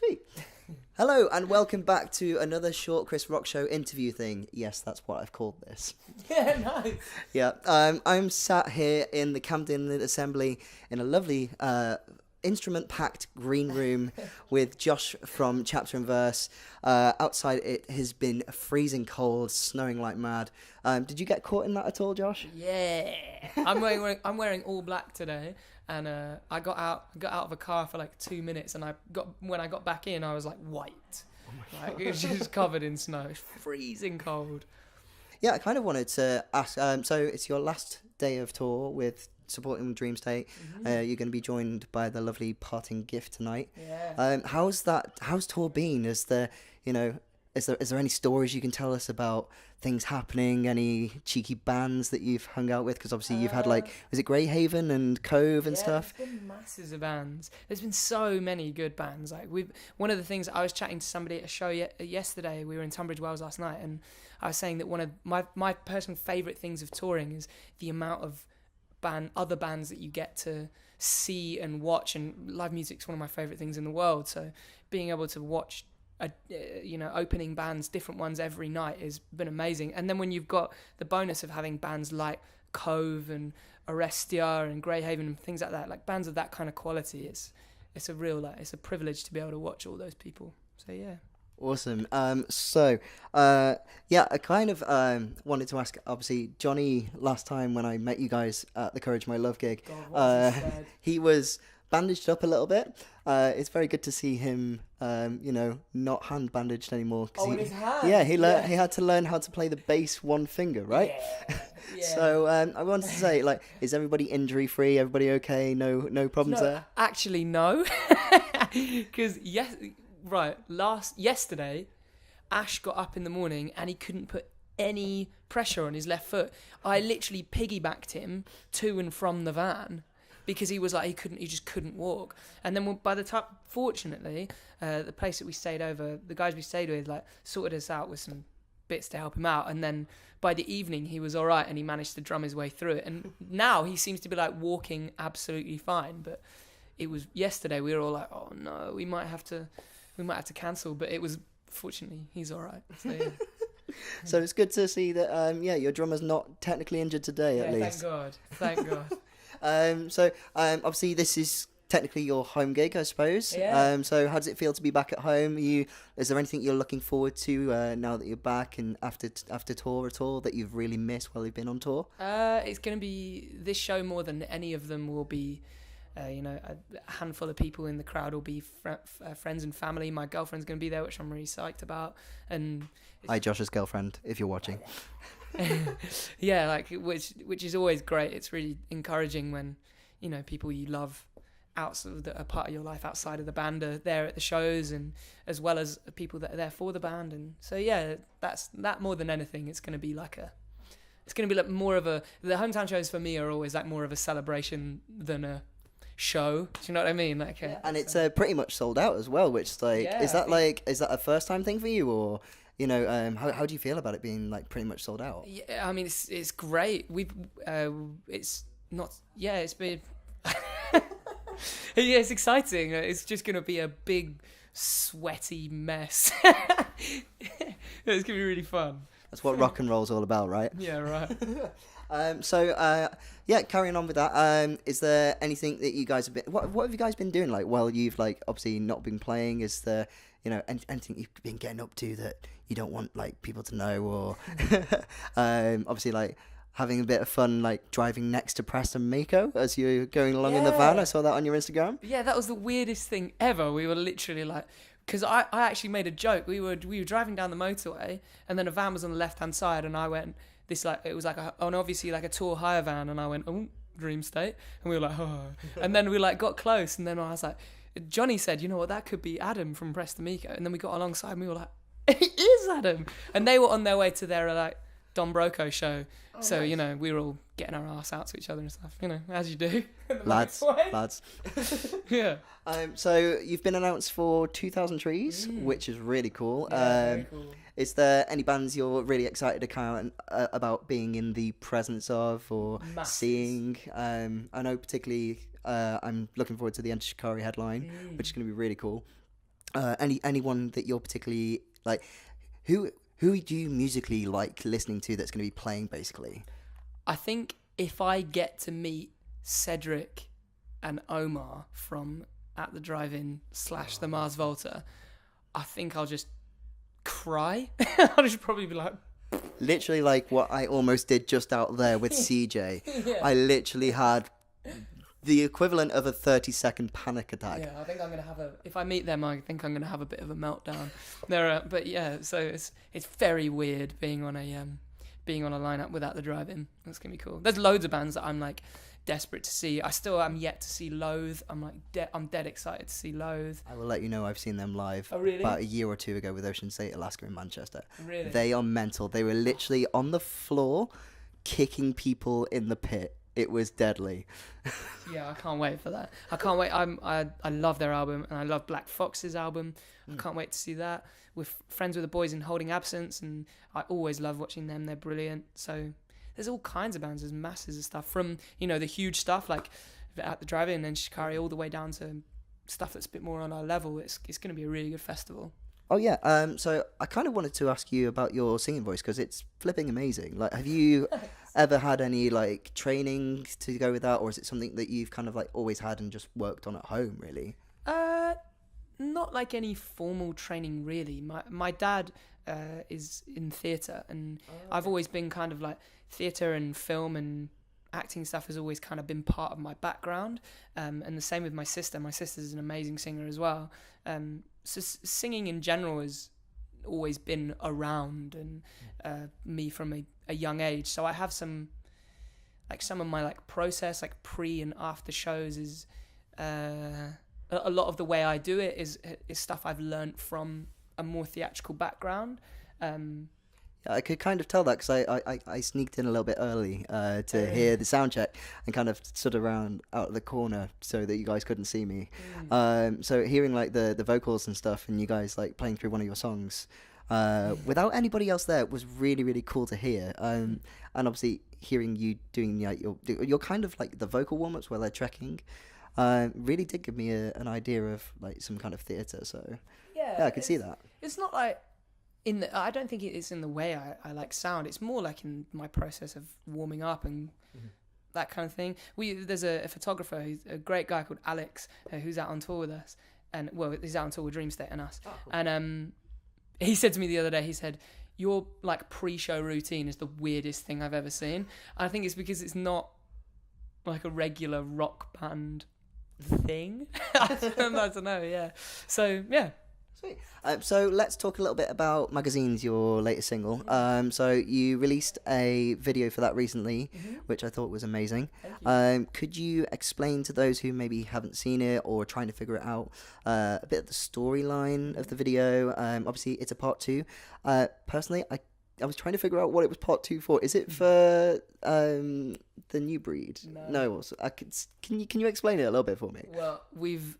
Sweet. Hello and welcome back to another Short Chris Rock Show interview thing. Yes, that's what I've called this. Yeah, nice. Yeah, I'm sat here in the Camden Assembly in a lovely instrument-packed green room with Josh from Chapter and Verse. Outside it has been freezing cold, snowing like mad. Did you get caught in that at all, Josh? Yeah. I'm wearing all black today, and I got out of a car for like 2 minutes, and when I got back in, I was like white. Like it was just covered in snow. It's freezing cold. Yeah, I kind of wanted to ask. So it's your last day of tour with supporting Dream State. Mm-hmm. You're going to be joined by the lovely parting gift tonight. Yeah. How's tour been? Is there any stories you can tell us about things happening? Any cheeky bands that you've hung out with? Because obviously you've had was it Greyhaven and Cove and stuff? There's been masses of bands. There's been so many good bands. Like one of the things, I was chatting to somebody at a show yesterday. We were in Tunbridge Wells last night, and I was saying that one of my personal favourite things of touring is the amount of other bands that you get to see and watch. And live music's one of my favourite things in the world. So being able to watch opening bands, different ones every night has been amazing. And then when you've got the bonus of having bands like Cove and Orestia and Greyhaven and things like that, like bands of that kind of quality, it's a real it's a privilege to be able to watch all those people. So yeah. Awesome. I kind of wanted to ask, obviously, Johnny, last time when I met you guys at the Courage My Love gig, he was bandaged up a little bit. It's very good to see him, not hand bandaged anymore. In his hand? Yeah, he had to learn how to play the bass one finger, right? Yeah. So I wanted to say, is everybody injury free? Everybody okay? No problems there? Actually, no. Because yesterday, Ash got up in the morning and he couldn't put any pressure on his left foot. I literally piggybacked him to and from the van because he was like he just couldn't walk. And then by the time, fortunately, the place that we stayed over, the guys we stayed with, sorted us out with some bits to help him out. And then by the evening, he was all right and he managed to drum his way through it. And now he seems to be walking absolutely fine. But it was yesterday. We were all like, oh no, we might have to cancel. But it was, fortunately, he's all right. So yeah. So it's good to see that your drummer's not technically injured today, at least. Thank God. Obviously this is technically your home gig, I suppose. Yeah. So how does it feel to be back at home? Is there anything you're looking forward to now that you're back and after tour at all that you've really missed while you've been on tour? It's going to be this show more than any of them will be. A handful of people in the crowd will be friends and family. My girlfriend's going to be there, which I'm really psyched about. And hi, Josh's girlfriend, if you're watching. Yeah, which is always great. It's really encouraging when people you love outside that are part of your life outside of the band are there at the shows, and as well as people that are there for the band. And so yeah, that more than anything, it's going to be more of a, the hometown shows for me are always more of a celebration than a show. Do you know what I mean? And it's pretty much sold out as well, which is is that a first time thing for you, or how do you feel about it being pretty much sold out? Yeah, I mean it's great. It's been yeah, it's exciting. It's just gonna be a big sweaty mess. It's gonna be really fun. That's what rock and roll's all about, right? Yeah, right. Carrying on with that, is there anything that you guys have been, what have you guys been doing while you've obviously not been playing? Is there anything you've been getting up to that you don't want people to know, or obviously having a bit of fun driving next to Preston Miko as you're going along in the van? I saw that on your Instagram. Yeah, that was the weirdest thing ever. We were literally because I actually made a joke. We were driving down the motorway, and then a van was on the left hand side, and I went it was obviously a tour hire van, and I went, oh, Dream State, and we were oh, and then we got close, and then I was Johnny said, you know what, that could be Adam from Preston Miko, and then we got alongside, and we were it is Adam, and they were on their way to their Don Broco show. Oh, so nice. We were all getting our ass out to each other and stuff, as you do. lads. Yeah. So you've been announced for 2000 Trees, which is really cool. Yeah, very cool. Is there any bands you're really excited to about being in the presence of or seeing? I know particularly I'm looking forward to the Enter Shikari headline, which is going to be really cool. Anyone that you're particularly like, who do you musically like listening to that's going to be playing basically? I think if I get to meet Cedric and Omar from At the Drive-In / the Mars Volta, I think I'll just cry. I'll just probably be like, Literally like what I almost did just out there with CJ. yeah. I literally had the equivalent of a 30-second panic attack. Yeah, I think I'm gonna have if I meet them, I think I'm gonna have a bit of a meltdown. But yeah, so it's very weird being on a lineup without the drive-in. That's gonna be cool. There's loads of bands that I'm like desperate to see. I still am yet to see Loathe. I'm like I'm dead excited to see Loathe. I will let you know I've seen them live about a year or two ago with Ocean State Alaska in Manchester. Really? They are mental. They were literally on the floor kicking people in the pit. It was deadly. Yeah, I can't wait for that. I can't wait. I love their album, and I love Black Fox's album. I can't wait to see that. We're friends with the boys in Holding Absence, and I always love watching them. They're brilliant. So there's all kinds of bands. There's masses of stuff from, the huge stuff like At the Drive-In and Shikari all the way down to stuff that's a bit more on our level. It's going to be a really good festival. Oh yeah. So I kind of wanted to ask you about your singing voice because it's flipping amazing. Like, have you ever had any like training to go with that, or is it something that you've kind of like always had and just worked on at home, really? Not like any formal training really. My dad is in theatre, and I've always been kind of like theatre and film and acting stuff has always kind of been part of my background. And the same with my sister. My sister's an amazing singer as well. So singing in general has always been around and me from a young age. So I have some of my like process, like pre and after shows is a lot of the way I do it is stuff I've learnt from a more theatrical background. Yeah, I could kind of tell that because I sneaked in a little bit early to hear the sound check and kind of stood around out of the corner so that you guys couldn't see me. So hearing like the vocals and stuff and you guys like playing through one of your songs without anybody else there was really, really cool to hear. And obviously hearing you doing like your kind of like the vocal warm-ups where they're trekking really did give me an idea of like some kind of theatre. So yeah, I could see that. It's not like I don't think it's in the way I like sound. It's more like in my process of warming up and that kind of thing. There's a photographer, who's a great guy called Alex, who's out on tour with us, and well, he's out on tour with Dream State and us. Oh, cool. And he said to me the other day, he said, "Your like pre-show routine is the weirdest thing I've ever seen." I think it's because it's not like a regular rock band thing. I don't know. Yeah. So yeah. Sweet. So let's talk a little bit about Magazines, your latest single. So you released a video for that recently, which I thought was amazing. Could you explain to those who maybe haven't seen it or are trying to figure it out a bit of the storyline of the video? Obviously, it's a part 2. Personally, I was trying to figure out what it was part 2 for. Is it for the New Breed? No. Also, can you explain it a little bit for me? Well, we've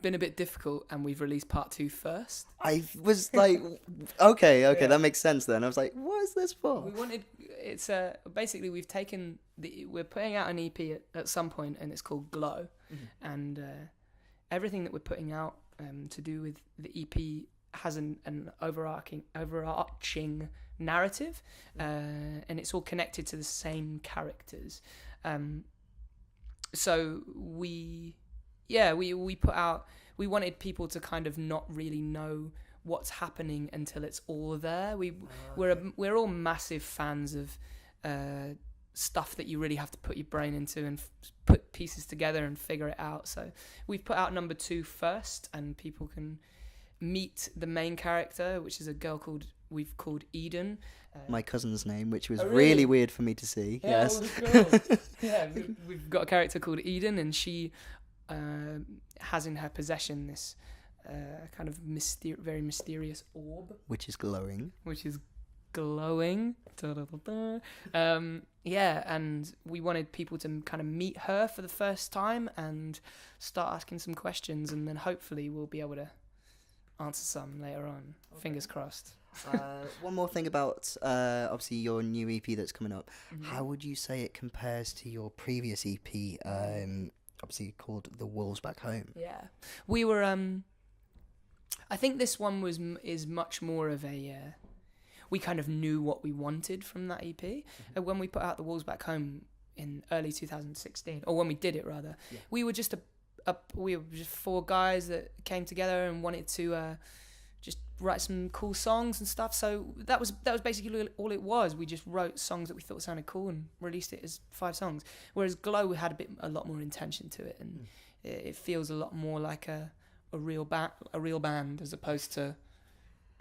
been a bit difficult and we've released part 2 first. I was like, okay, Yeah. that makes sense then. I was like, what is this for? Basically we've taken we're putting out an EP at some point and it's called Glow. And everything that we're putting out to do with the EP has an overarching narrative, and it's all connected to the same characters. So we put out, we wanted people to kind of not really know what's happening until it's all there. We're all massive fans of stuff that you really have to put your brain into and put pieces together and figure it out. So we've put out number 2 first, and people can meet the main character, which is a girl we've called Eden. My cousin's name, which was really weird for me to see. Yeah, yes. Cool. Yeah, we've got a character called Eden, and she has in her possession this kind of very mysterious orb, which is glowing. And we wanted people to kind of meet her for the first time and start asking some questions, and then hopefully we'll be able to answer some later on. Okay. Fingers crossed. One more thing about obviously your new EP that's coming up. How would you say it compares to your previous EP, obviously called The Wolves Back Home? Yeah, we were I think this one is much more of a. We kind of knew what we wanted from that EP. And when we put out The Walls Back Home in early 2016, or when we did it rather, we were just we were just four guys that came together and wanted to just write some cool songs and stuff. So that was basically all it was. We just wrote songs that we thought sounded cool and released it as 5 songs. Whereas Glow had a lot more intention to it, and it feels a lot more like a real band as opposed to,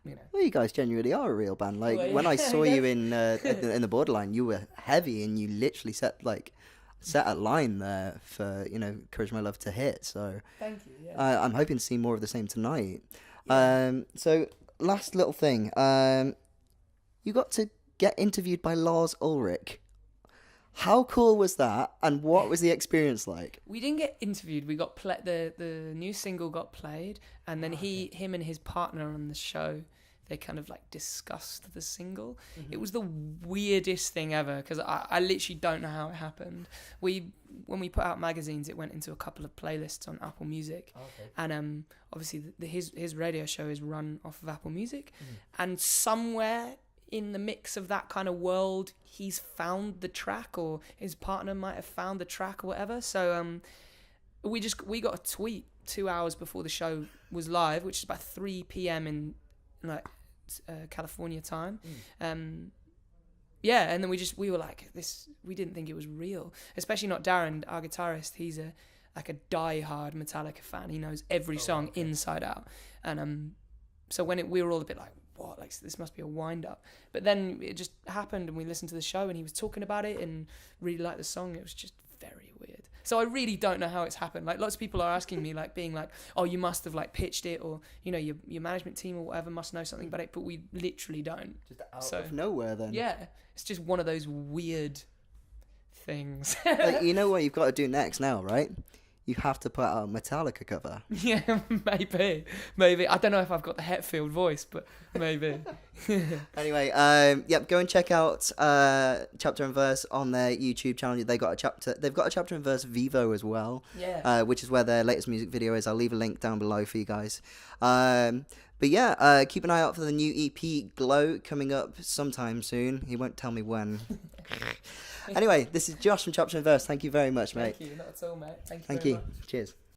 you know. Well, you guys genuinely are a real band. Like, when I saw you in the Borderline, you were heavy and you literally set a line there for, you know, Courage My Love to hit. So thank you. Yeah. I'm hoping to see more of the same tonight. Yeah. So last little thing, you got to get interviewed by Lars Ulrich. How cool was that, and what was the experience like? We didn't get interviewed. We got the new single got played, and then him and his partner on the show, they kind of like discussed the single. It was the weirdest thing ever, because I literally don't know how it happened. When we put out magazines, it went into a couple of playlists on Apple Music, and obviously his radio show is run off of Apple Music, and somewhere in the mix of that kind of world, he's found the track, or his partner might have found the track or whatever. So we got a tweet 2 hours before the show was live, which is about 3 p.m. in like California time. And then we were like, we didn't think it was real, especially not Darren, our guitarist. He's a die-hard Metallica fan. He knows every song inside out, and so when we were all a bit like, what, like, this must be a wind-up. But then it just happened, and we listened to the show, and he was talking about it and really liked the song. It was just very weird. So I really don't know how it's happened. Like, lots of people are asking me, like, being like, oh, you must have like pitched it, or, you know, your management team or whatever must know something about it, but we literally don't. Just out of nowhere then. Yeah, it's just one of those weird things. Like, you know what you've got to do next now, right? You have to put out a Metallica cover. Yeah, maybe. I don't know if I've got the Hetfield voice, but maybe. Anyway, go and check out Chapter and Verse on their YouTube channel. They've got a Chapter and Verse Vivo as well. Yeah. Which is where their latest music video is. I'll leave a link down below for you guys. But yeah, keep an eye out for the new EP Glow coming up sometime soon. He won't tell me when. Anyway, this is Josh from Chapter and Verse. Thank you very much, mate. Thank you, not at all, mate. Thank you. Thank very you. much. Cheers.